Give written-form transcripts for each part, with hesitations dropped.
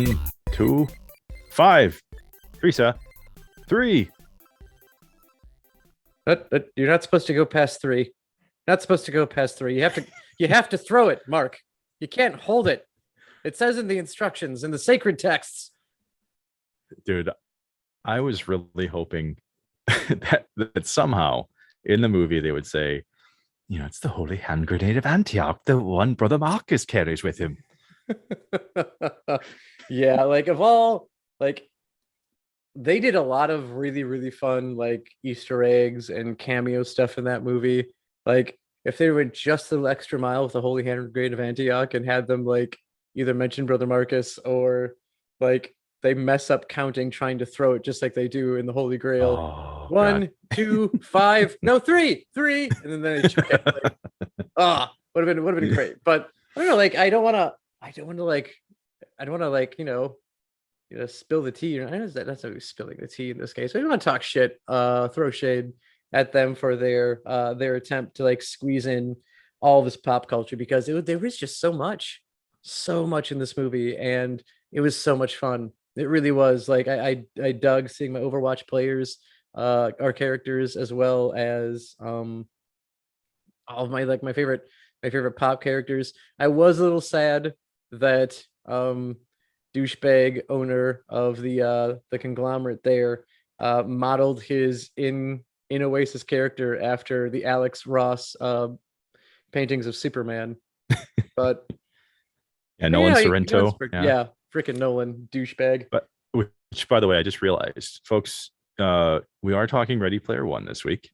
1, 2, 5. Teresa, 3. But you're not supposed to go past 3. Not supposed to go past 3. You have to throw it, Mark. You can't hold it. It says in the instructions, in the sacred texts. Dude, I was really hoping that somehow in the movie they would say, it's the holy hand grenade of Antioch, the one Brother Marcus carries with him. Yeah, they did a lot of really, really fun Easter eggs and cameo stuff in that movie. If they went just a little extra mile with the Holy Hand Grenade of Antioch and had them either mention Brother Marcus or they mess up counting trying to throw it just like they do in the Holy Grail. Oh, 1, 2, 5, no, 3, and then they chuck it. Would have been great. But I don't know, I don't want to spill the tea. I know that's not spilling the tea in this case. I don't want to talk shit, throw shade at them for their attempt to squeeze in all this pop culture, because there was just so much in this movie, and it was so much fun. It really was. I dug seeing my Overwatch players, our characters, as well as all of my favorite pop characters. I was a little sad that douchebag owner of the conglomerate there modeled his in Oasis character after the Alex Ross paintings of Superman. But yeah, Nolan Sorrento. Yeah, freaking Nolan, douchebag. But which, by the way, I just realized, folks, we are talking Ready Player One this week.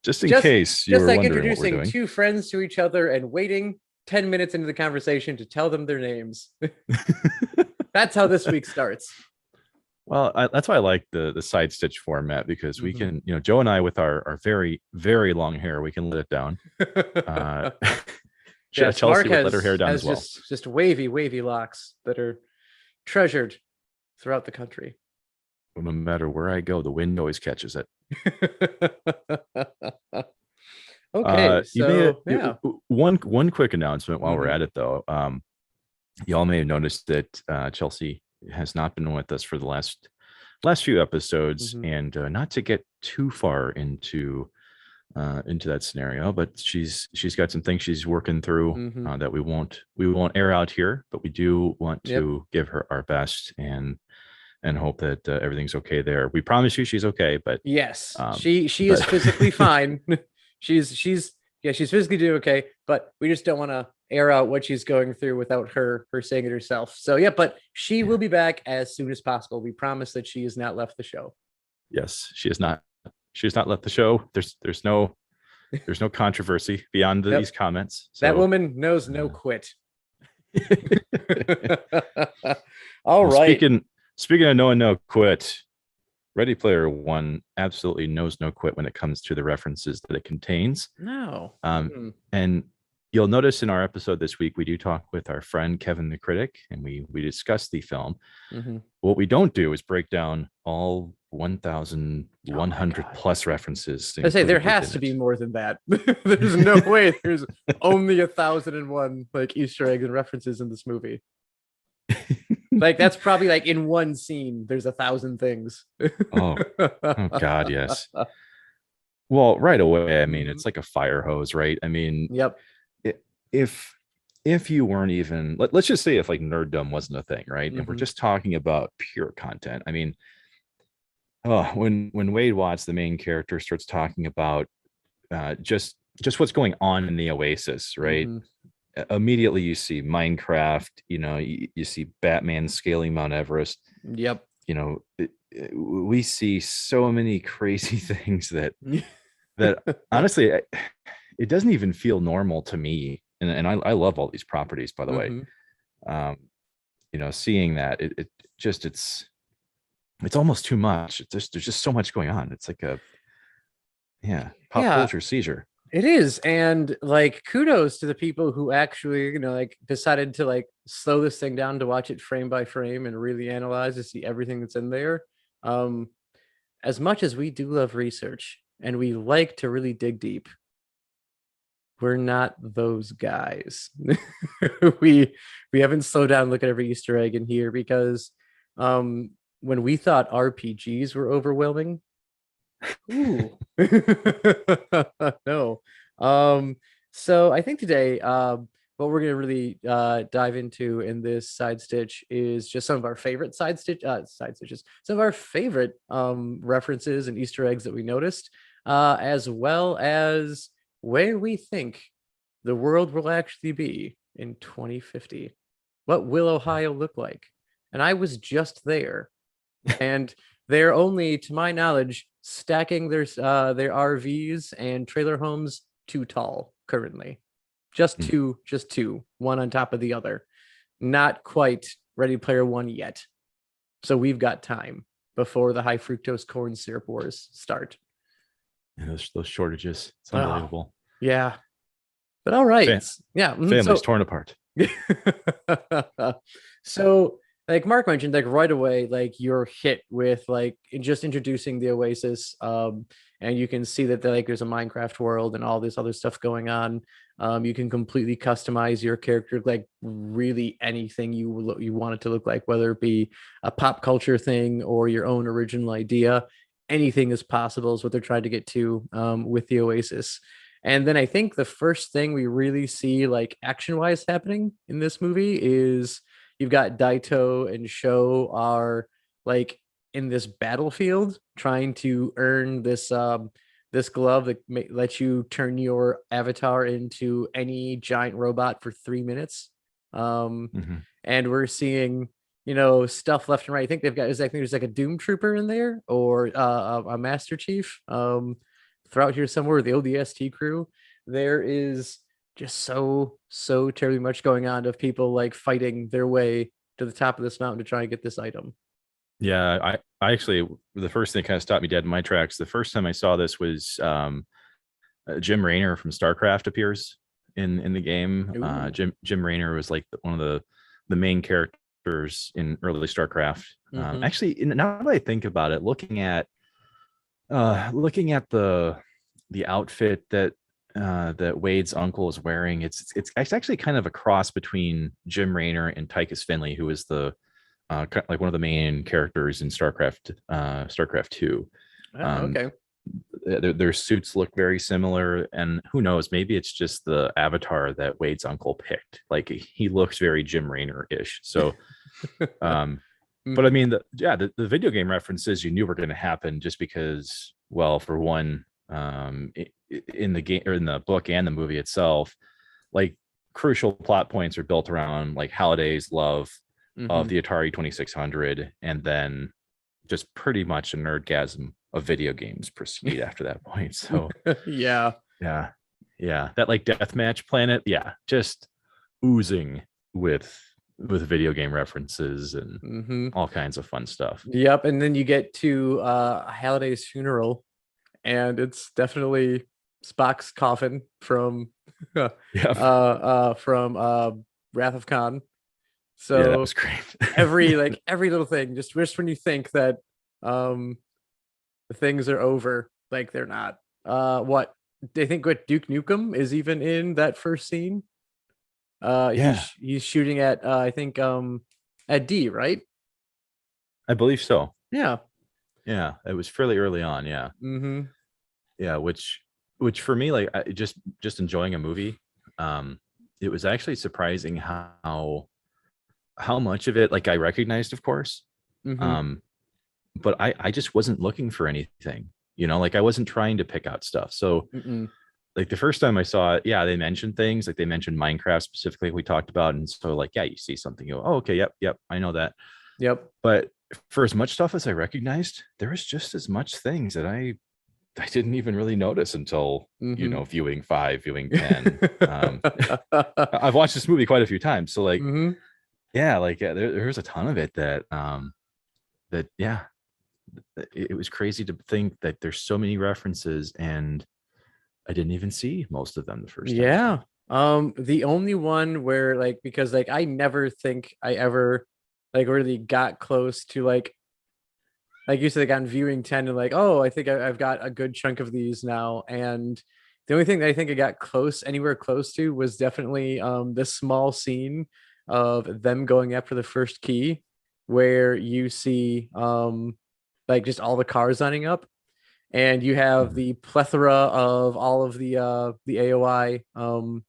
Just in case you were wondering introducing what we're doing. Two friends to each other and waiting 10 minutes into the conversation to tell them their names. That's how this week starts. Well, that's why I like the side stitch format, because we can, Joe and I with our very, very long hair, we can let it down. Yes, Chelsea would let her hair down as well. Just wavy locks that are treasured throughout the country. Well, no matter where I go, the wind always catches it. Okay, one quick announcement while we're at it, though. Y'all may have noticed that Chelsea has not been with us for the last few episodes, and not to get too far into that scenario, but she's got some things she's working through that we won't air out here, but we do want to give her our best and hope that everything's okay there. We promise you she's okay, but yes, she is physically fine. She's physically doing okay, but we just don't want to air out what she's going through without her saying it herself. So yeah, but she will be back as soon as possible. We promise that she has not left the show. Yes, she has not. She has not left the show. There's no controversy beyond these comments. So, that woman knows no quit. All right. Speaking of knowing no quit, Ready Player One absolutely knows no quit when it comes to the references that it contains. No. And you'll notice in our episode this week, we do talk with our friend Kevin the Critic, and we discuss the film. What we don't do is break down all 1,100 plus references. I say there has to be more than that. There's no way there's only 1,001 Easter eggs and references in this movie. That's probably in one scene there's 1,000 things. oh God, yes. Well, right away, I mean, it's like a fire hose, right? I mean, yep. If you weren't even, let's just say if nerddom wasn't a thing, right? And we're just talking about pure content. I mean, when Wade Watts, the main character, starts talking about just what's going on in the Oasis, right? Immediately you see Minecraft, you see Batman scaling Mount Everest. Yep. We see so many crazy things that honestly, it doesn't even feel normal to me. And I love all these properties, by the way. Seeing that it's almost too much. There's just so much going on. It's like a pop culture seizure. It is. And kudos to the people who actually, decided to slow this thing down to watch it frame by frame and really analyze to see everything that's in there. As much as we do love research and we like to really dig deep, we're not those guys. We haven't slowed down and look at every Easter egg in here because um when we thought RPGs were overwhelming, ooh. No. Um so I think today what we're gonna really dive into in this side stitch is just some of our favorite side stitches, some of our favorite references and Easter eggs that we noticed, as well as where we think the world will actually be in 2050. What will Ohio look like? And I was just there, and they're only, to my knowledge, stacking their RVs and trailer homes too tall currently. Mm. Just two, one on top of the other. Not quite Ready Player One yet. So we've got time before the high fructose corn syrup wars start. And those shortages, it's Oh, unbelievable. yeah. But all right. Yeah. Families torn apart. So like Mark mentioned, like right away, like you're hit with like just introducing the Oasis, and you can see that like there's a Minecraft world and all this other stuff going on. You can completely customize your character like really anything you want it to look like, whether it be a pop culture thing or your own original idea. Anything is possible is what they're trying to get to with the Oasis. And then I think the first thing we really see like action wise happening in this movie is you've got Daito and Sho are like in this battlefield trying to earn this glove that lets you turn your avatar into any giant robot for 3 minutes. Mhm. And we're seeing, you know, stuff left and right. I think they've got, I think there's like a Doom Trooper in there or a Master Chief. Throughout here somewhere, the ODST crew. There is just so terribly much going on of people like fighting their way to the top of this mountain to try and get this item. Yeah, I actually, the first thing kind of stopped me dead in my tracks. The first time I saw this was Jim Raynor from StarCraft appears in the game. Jim Raynor was like one of the main characters in early StarCraft. Actually, now that I think about it, looking at the outfit that Wade's uncle is wearing, it's actually kind of a cross between Jim Raynor and Tychus Finley, who is the like one of the main characters in StarCraft 2. Okay. Their suits look very similar, and who knows, maybe it's just the avatar that Wade's uncle picked. Like he looks very Jim Raynor-ish. So but I mean, the video game references you knew were going to happen just because, well, for one, in the game or in the book and the movie itself, like crucial plot points are built around like Halliday's love of the Atari 2600, and then just pretty much a nerdgasm of video games proceed after that point. So yeah, that like Deathmatch Planet, just oozing with video game references and all kinds of fun stuff. Yep. And then you get to Halliday's funeral, and it's definitely Spock's coffin from from Wrath of Khan. So yeah, that was great. every little thing, just when you think that things are over, like they're not. What they think what Duke Nukem is even in that first scene. He's shooting at I think at D, right? I believe so. Yeah. It was fairly early on. Which for me, like just enjoying a movie, it was actually surprising how much of it like I recognized, of course, but I just wasn't looking for anything, like I wasn't trying to pick out stuff. So like the first time I saw it, they mentioned things, like they mentioned Minecraft specifically, we talked about, and so like you see something, you go, oh, okay, yep, I know that. But for as much stuff as I recognized, there was just as much things that I didn't even really notice until viewing 5, viewing 10. I've watched this movie quite a few times, so like there's a ton of it that it was crazy to think that there's so many references, and I didn't even see most of them the first time. The only one where like, because like I never think I ever like really got close to like you said, like on viewing 10 and like, oh, I think I've got a good chunk of these now. And The only thing that I think I got anywhere close to was definitely this small scene of them going after the first key, where you see like just all the cars lining up, and you have the plethora of all of the AOI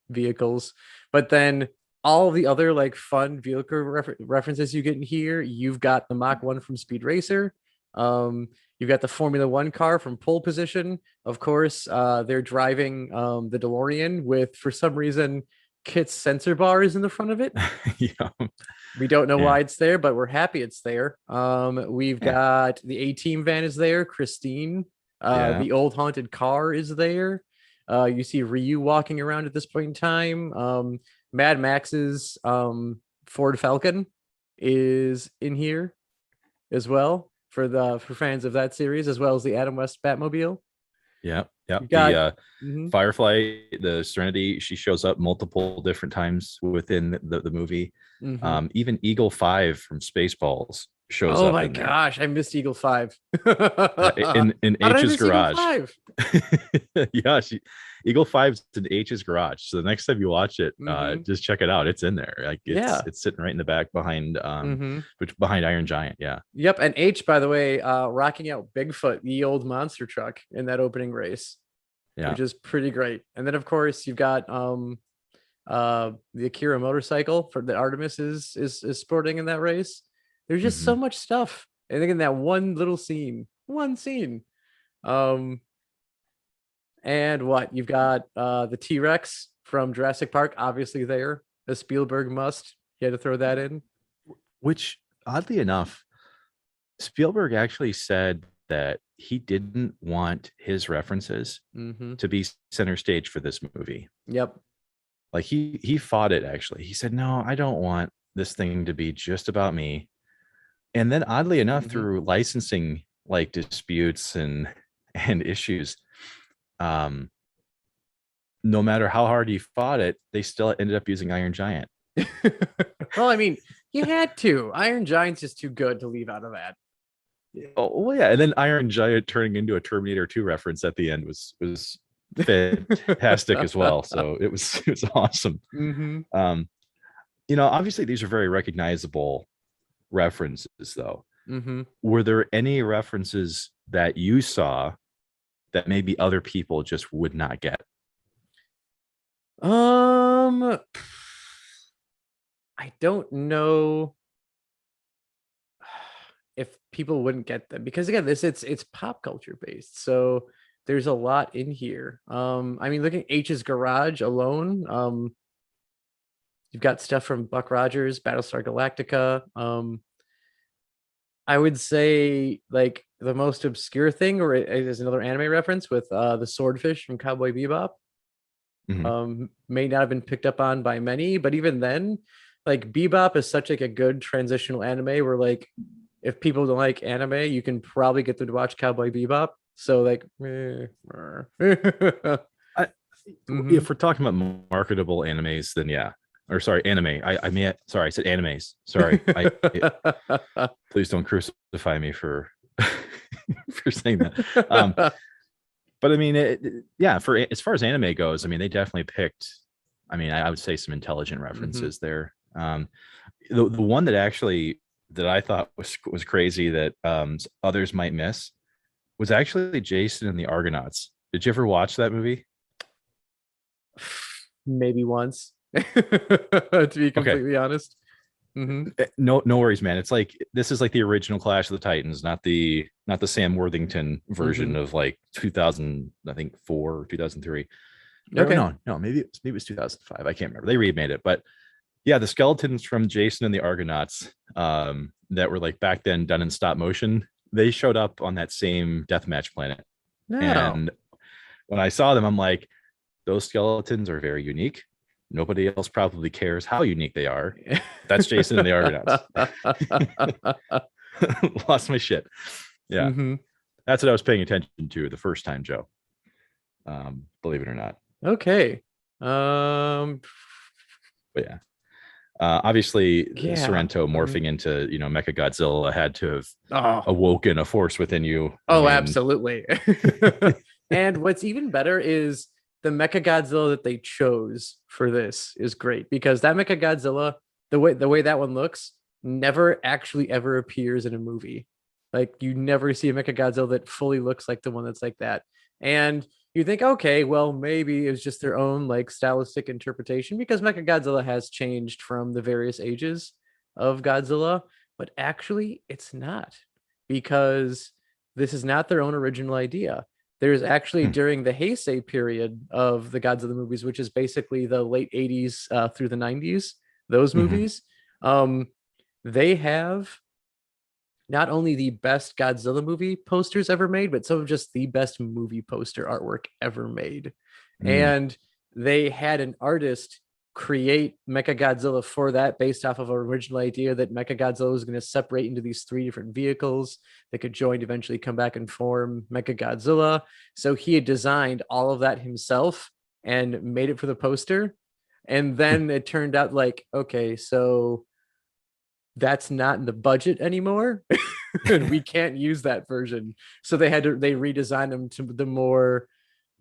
vehicles, but then all the other like fun vehicle references you get in here. You've got the Mach 1 from Speed Racer. You've got the Formula One car from Pole Position. Of course, they're driving the DeLorean with, for some reason, Kit's sensor bar is in the front of it. Yeah. We don't know why it's there, but we're happy it's there. We've got the A-Team van is there, Christine. The old haunted car is there. You see Ryu walking around at this point in time. Mad Max's Ford Falcon is in here as well for fans of that series, as well as the Adam West Batmobile. Yeah. The Firefly, the Serenity, she shows up multiple different times within the movie. Even Eagle 5 from Spaceballs shows up. Oh my gosh, I missed Eagle 5. in H's garage. Yeah, Eagle 5's in H's garage. So the next time you watch it, just check it out. It's in there. Like it's sitting right in the back behind behind Iron Giant. Yeah. Yep. And H, by the way, rocking out Bigfoot, the old monster truck in that opening race. Yeah. Which is pretty great. And then of course you've got the Akira motorcycle for that Artemis is sporting in that race. There's just so much stuff. I think in that one scene. And what you've got the T-Rex from Jurassic Park, obviously there. A Spielberg must. You had to throw that in. Which, oddly enough, Spielberg actually said that he didn't want his references to be center stage for this movie. Yep. Like he fought it, actually. He said, no, I don't want this thing to be just about me. And then oddly enough, through licensing like disputes and issues, no matter how hard he fought it, they still ended up using Iron Giant. Well, I mean, you had to. Iron Giant's just too good to leave out of that. Oh well, yeah. And then Iron Giant turning into a Terminator 2 reference at the end was fantastic as well. So it was awesome. Obviously these are very recognizable references, though. Were there any references that you saw that maybe other people just would not get? I don't know if people wouldn't get them, because again, it's pop culture based, so there's a lot in here. I mean, looking at H's garage alone, you've got stuff from Buck Rogers, Battlestar Galactica. I would say like the most obscure thing, or is another anime reference with the swordfish from Cowboy Bebop. May not have been picked up on by many, but even then, like Bebop is such like a good transitional anime where like if people don't like anime, you can probably get them to watch Cowboy Bebop. So like, if we're talking about marketable animes, then yeah. Or sorry, anime. I said animes. Sorry. Please don't crucify me for saying that. But I mean, for as far as anime goes, I mean, they definitely picked. I mean, I would say some intelligent references there. The one that I thought was crazy that others might miss was actually Jason and the Argonauts. Did you ever watch that movie? Maybe once. To be completely honest. No worries, man. It's like this is like the original Clash of the Titans, not the Sam Worthington version of like 2000, I think 4 or 2003. Okay. No, maybe it was 2005. I can't remember. They remade it, but yeah, the skeletons from Jason and the Argonauts that were like back then done in stop motion, they showed up on that same deathmatch planet. No. And when I saw them, I'm like, those skeletons are very unique. Nobody else probably cares how unique they are. That's Jason and the Argonauts. Lost my shit. Yeah. That's what I was paying attention to the first time, Joe. Believe it or not. Okay. But yeah. Obviously Sorrento morphing into, Mecha Godzilla had to have awoken a force within you. Oh, absolutely. And what's even better is the Mechagodzilla that they chose for this is great, because that Mechagodzilla, the way that one looks, never actually ever appears in a movie. Like, you never see a Mechagodzilla that fully looks like the one that's like that. And you think, okay, well, maybe it's just their own like stylistic interpretation, because Mechagodzilla has changed from the various ages of Godzilla, but actually it's not, because this is not their own original idea. There's actually, during the Heisei period of the Godzilla movies, which is basically the late 80s through the 90s, those movies, they have not only the best Godzilla movie posters ever made, but some of just the best movie poster artwork ever made. And they had an artist create Mechagodzilla for that, based off of an original idea that Mechagodzilla was going to separate into these 3 different vehicles that could join, eventually come back and form Mechagodzilla. So he had designed all of that himself and made it for the poster. And then it turned out like, okay, so that's not in the budget anymore. And we can't use that version. So they redesigned them to the more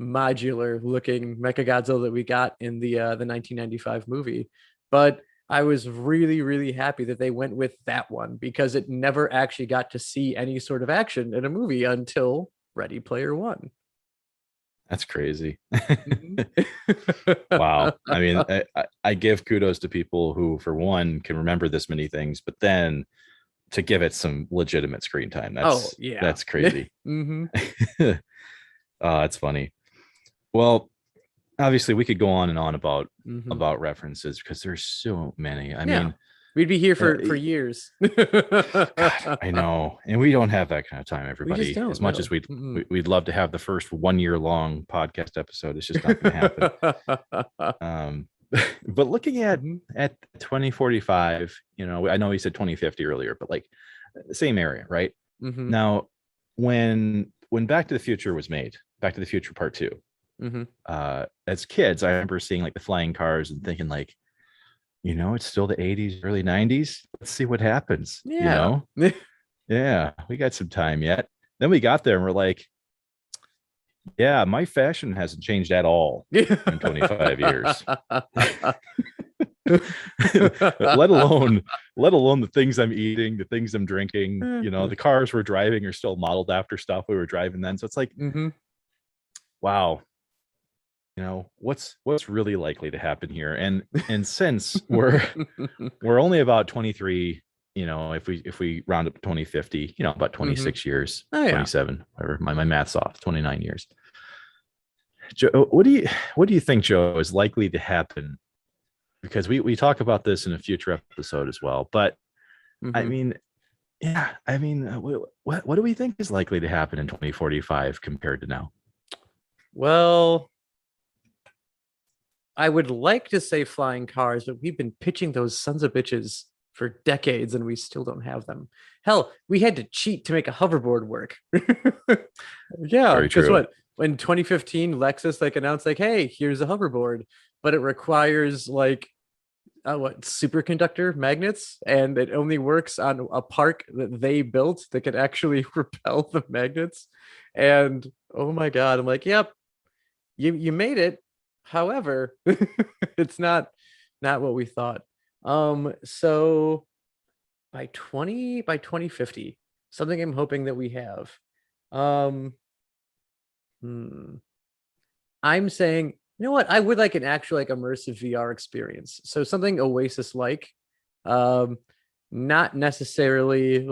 modular looking Mechagodzilla that we got in the 1995 movie. But I was really, really happy that they went with that one, because it never actually got to see any sort of action in a movie until Ready Player One. That's crazy. Wow. I mean, I give kudos to people who, for one, can remember this many things, but then to give it some legitimate screen time. That's crazy. It's funny. Well, obviously we could go on and on about references, because there's so many. I mean, we'd be here for years. God, I know, and we don't have that kind of time, everybody. As much as we'd love to have the first 1 year long podcast episode, it's just not going to happen. But looking at 2045, I know we said 2050 earlier, but like the same area, right? Now, when Back to the Future was made, Back to the Future Part 2, as kids, I remember seeing like the flying cars and thinking like, it's still the 80s, early 90s. Let's see what happens. Yeah, we got some time yet. Then we got there and we're like, yeah, my fashion hasn't changed at all in 25 years. let alone the things I'm eating, the things I'm drinking. The cars we're driving are still modeled after stuff we were driving then. So it's like, wow, what's really likely to happen here? And since we're only about 23, if we round up to 2050, about 26 years, 27, whatever, my math's off, 29 years. Joe, what do you think, Joe, is likely to happen? Because we talk about this in a future episode as well, but I mean, what do we think is likely to happen in 2045 compared to now? Well, I would like to say flying cars, but we've been pitching those sons of bitches for decades and we still don't have them. Hell, we had to cheat to make a hoverboard work. Yeah, because what? In 2015, Lexus announced hey, here's a hoverboard, but it requires superconductor magnets, and it only works on a park that they built that could actually repel the magnets. And oh my god, I'm like, yep, you made it. However, it's not what we thought. So by 2050, something I'm hoping that we have. I'm saying, what? I would like an actual immersive VR experience. So something Oasis not necessarily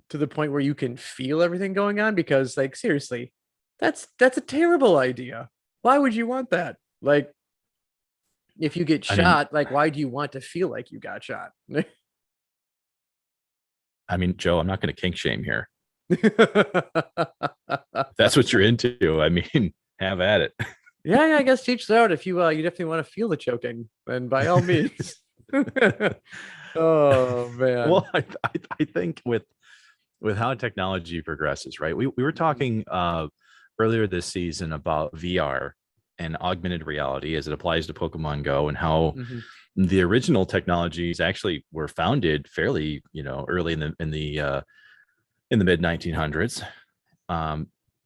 to the point where you can feel everything going on, because seriously, that's a terrible idea. Why would you want that? If you get shot, why do you want to feel like you got shot? I mean, Joe, I'm not going to kink shame here. That's what you're into. I mean, have at it. Yeah, I guess teach that out. If you definitely want to feel the choking, then by all means. Oh man. Well, I think with how technology progresses, right? We were talking earlier this season about VR and augmented reality as it applies to Pokemon Go, and how the original technologies actually were founded fairly, early in the mid 1900s.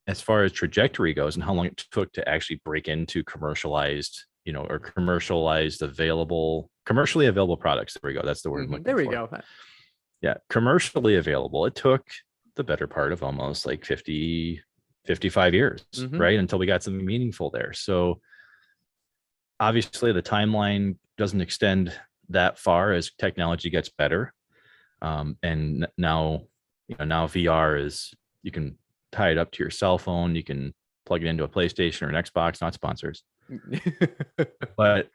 as far as trajectory goes and how long it took to actually break into commercialized, or commercially available products. There we go. That's the word I'm looking There we for. go. Yeah, commercially available. It took the better part of almost like 50, 55 years, right? Until we got something meaningful there. So obviously the timeline doesn't extend that far as technology gets better. And now, now VR is, you can tie it up to your cell phone. You can plug it into a PlayStation or an Xbox, not sponsors. But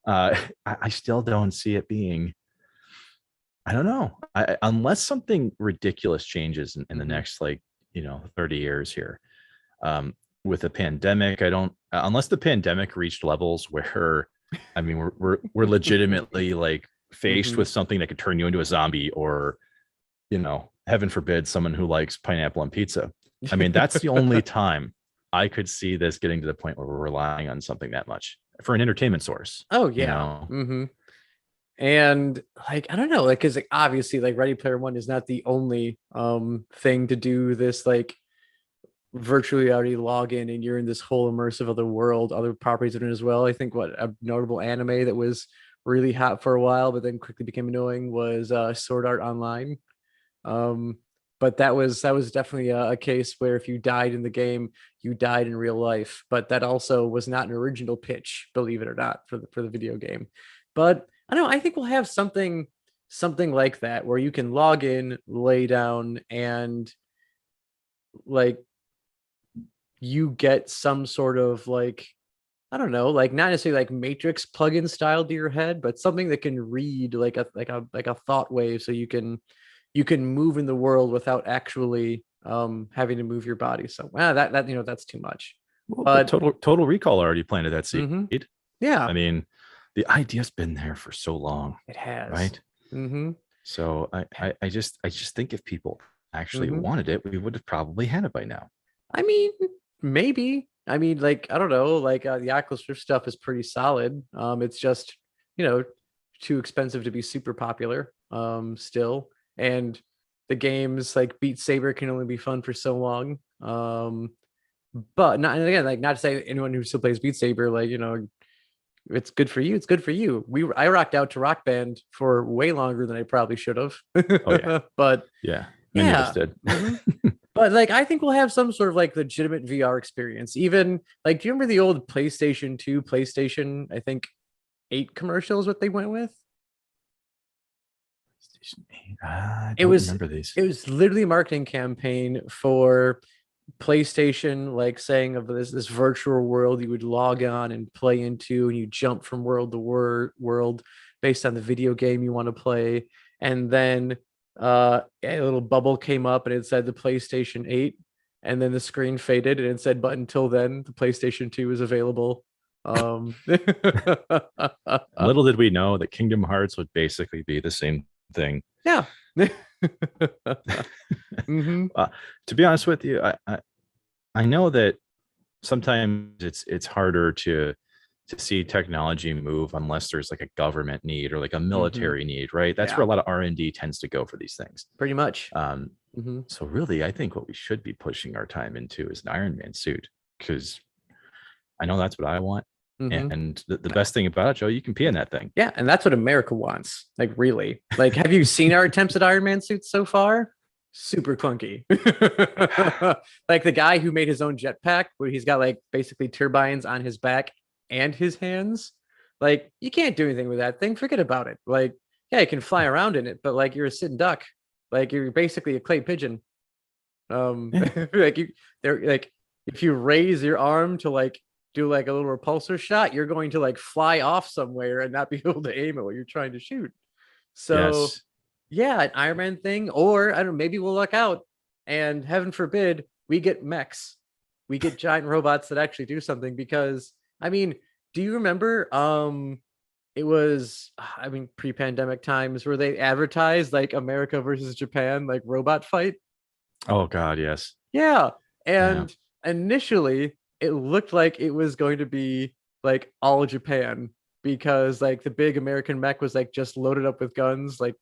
I still don't see it being, I don't know. Unless something ridiculous changes in the next 30 years here. With the pandemic, unless the pandemic reached levels where, I mean, we're legitimately like faced with something that could turn you into a zombie, or, heaven forbid, someone who likes pineapple on pizza. I mean, that's the only time I could see this getting to the point where we're relying on something that much for an entertainment source. Oh yeah. And like, I don't know, like, because like, obviously like Ready Player One is not the only thing to do this, like virtually reality login and you're in this whole immersive other world. Other properties are in as well. I think what a notable anime that was really hot for a while but then quickly became annoying was Sword Art Online. But that was definitely a case where if you died in the game, you died in real life. But that also was not an original pitch, believe it or not, for the video game. But I don't know, I think we'll have something like that where you can log in, lay down, and like you get some sort of like, I don't know, like not necessarily like Matrix plugin style to your head, but something that can read like a thought wave, so you can move in the world without actually having to move your body. So that that's too much. Well, But Total Recall already planted that seed. Yeah, I mean, the idea's been there for so long. it has, right? So I just think if people actually wanted it, we would have probably had it by now. I mean, maybe. I mean, like, I don't know, like the Oculus Rift stuff is pretty solid. It's just, too expensive to be super popular still. And the games like Beat Saber can only be fun for so long. But not, and again, like, not to say anyone who still plays Beat Saber, like, it's good for you. It's good for you. I rocked out to Rock Band for way longer than I probably should have. Oh yeah. But yeah, many of us did. But like, I think we'll have some sort of like legitimate VR experience. Even like, do you remember the old PlayStation 2, PlayStation, I think 8 commercials, what they went with? PlayStation 8. I don't remember these. It was literally a marketing campaign for PlayStation, like saying of this virtual world you would log on and play into, and you jump from world to world based on the video game you want to play. And then a little bubble came up and it said the PlayStation 8, and then the screen faded and it said, but until then the PlayStation 2 is available. Little did we know that Kingdom Hearts would basically be the same thing. Yeah. To be honest with you, I know that sometimes it's harder to see technology move unless there's like a government need or like a military need, right? That's where a lot of R&D tends to go for these things. Pretty much. So really, I think what we should be pushing our time into is an Iron Man suit, because I know that's what I want. And the best thing about it, Joe, you can pee in that thing. Yeah, and that's what America wants. Like, really. Like, have you seen our attempts at Iron Man suits so far? Super clunky. Like the guy who made his own jetpack, where he's got like basically turbines on his back and his hands. Like, you can't do anything with that thing. Forget about it. Like, yeah, you can fly around in it, but like, you're a sitting duck. Like, you're basically a clay pigeon. Like they're like, if you raise your arm to like do like a little repulsor shot, you're going to like fly off somewhere and not be able to aim at what you're trying to shoot. So yeah, an Iron Man thing, or I don't know, maybe we'll luck out and heaven forbid we get mechs. We get giant robots that actually do something. Because I mean, do you remember it was, I mean, pre-pandemic times where they advertised like America versus Japan, like robot fight? Oh God, yes. Yeah. And initially it looked like it was going to be like all Japan, because like the big American mech was like just loaded up with guns, like,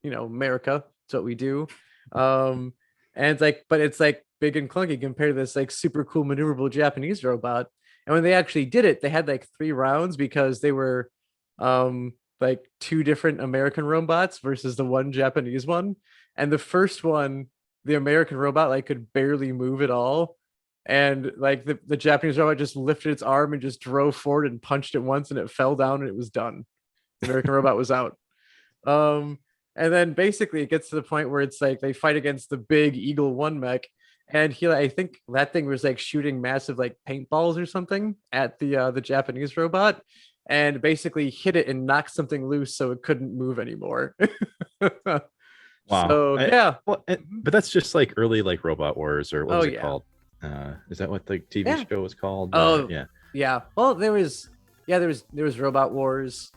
America, it's what we do. And it's like, but it's like big and clunky compared to this like super cool maneuverable Japanese robot. And when they actually did it, they had like 3 rounds because they were like 2 different American robots versus the one Japanese one. And the first one, the American robot like could barely move at all. And like the Japanese robot just lifted its arm and just drove forward and punched it once and it fell down and it was done. The American robot was out. And then basically it gets to the point where it's like they fight against the big Eagle 1 mech. And I think that thing was like shooting massive like paintballs or something at the Japanese robot, and basically hit it and knocked something loose so it couldn't move anymore. Wow. So yeah, but that's just like early like Robot Wars, or what was it yeah. called? Is that what the TV show was called? Oh yeah. Well, there was Robot Wars.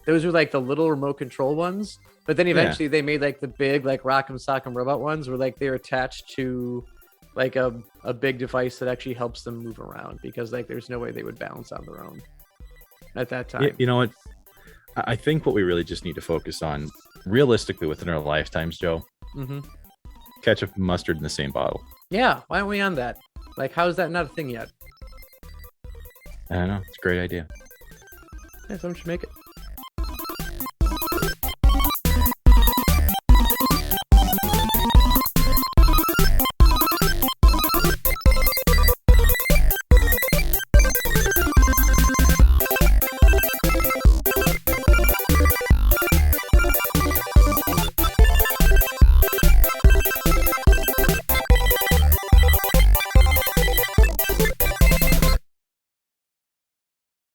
Those were like the little remote control ones, but then eventually they made like the big like Rock'em Sock'em Robot ones where like they're attached to like a big device that actually helps them move around, because like there's no way they would balance on their own at that time. You know what? I think what we really just need to focus on realistically within our lifetimes, Joe, ketchup and mustard in the same bottle. Yeah, why aren't we on that? Like, how is that not a thing yet? I don't know. It's a great idea. Yeah, someone should make it.